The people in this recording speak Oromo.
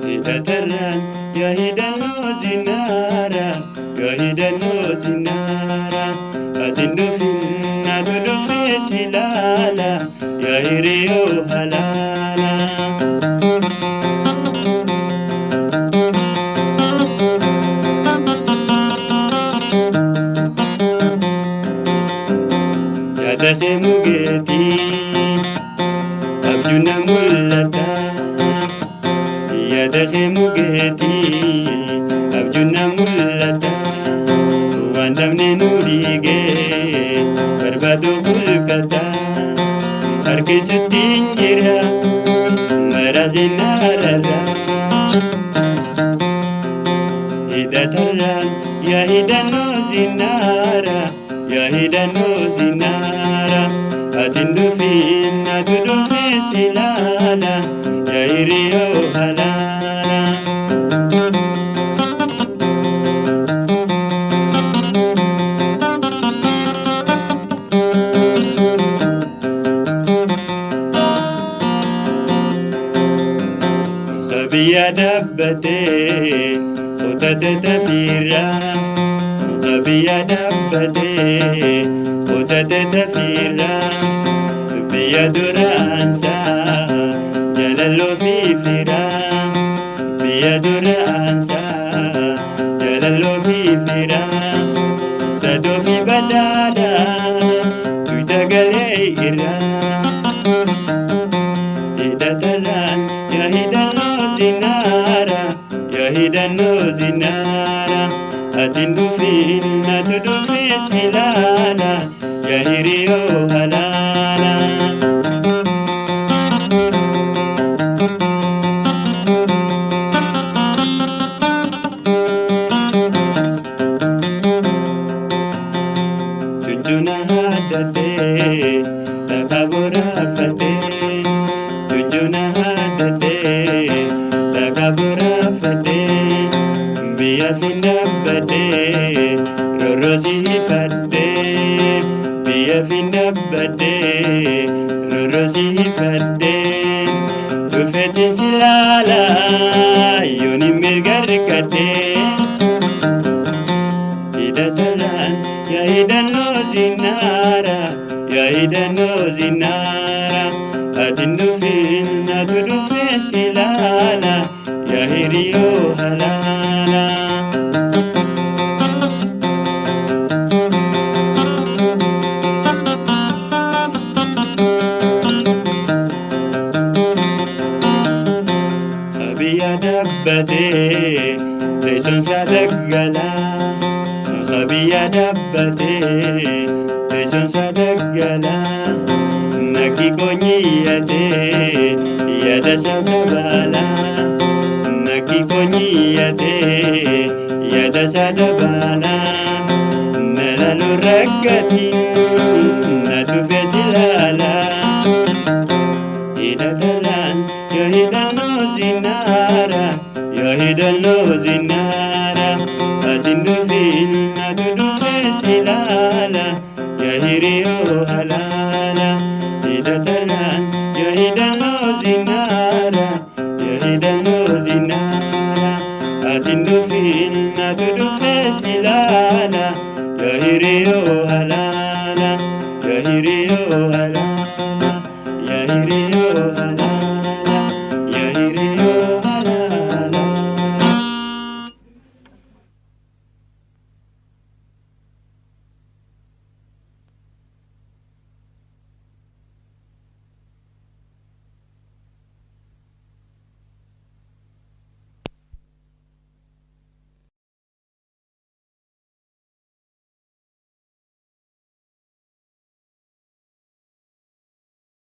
Hidhatarraan yaa hidhannoo zinnaara, yaa hidhannoo zinnaara. Atiin dhufin atu dhufee si laala, yaa hiriyoo halaala. Yaada kee mugeetii abjuun na mul'ata. Yaada kee mugeetii abjuun na mul'ata. Waan dhabne nu dhiigee barbaadu fulkata. Harki sitti hin jira mara zinnaararra. Hidhatarraan yaa hidhannoo zinnaara, yaa hidhannoo zinnaara. Atiin dhufin atu dhufee si laala, yaa hiriyoo halaala. Biyya dhaabbatee footate tafiirra. Biyya dhaabbatee footate tafiirra. Biyya duraansa jaalaloo fi fira. Biyya duraansa jaalaloo fi fira. Sadoo fi badhaadha tuyta galee irra. Hidhatarraan yaa hidhannoo zinnaara, yaa hidhannoo zinnaara. Atiin dhufin atu dhufee si laala, yaa hiriyoo halaala. Junjuna haadhatee lafa boraafatee. Junjuna haadhatee lafa boraafatee. Biyya fi dhaabbatee rorrosi hifadhee. Biyya fi dhaabbatee rorrosi hifadhee. Dhufeetti si laala yoon hin mirga hirkadhee. Hidhatarraan yaa hidhannoo zinnaara, yaa hidhannoo zinnaara. Atiin dhufin atu dhufee si laala, yaa hiriyoo halaala. Biyya dhaabbatee teessonsa daggalaa. Biyya dhaabbatee teessonsa daggalaa. Nakki konyiyyatee yaada sabda baalaa. Nakki konyiyyatee yaada sabda baalaa. Nalalu rakkatiin na dhufee si laala. Hidhatarraan yaa hidhannoo zinnaara, yaa hidhannoo zinnaara. Atiin dhufin atu dhufee si laala, yaa hiriyoo halaala.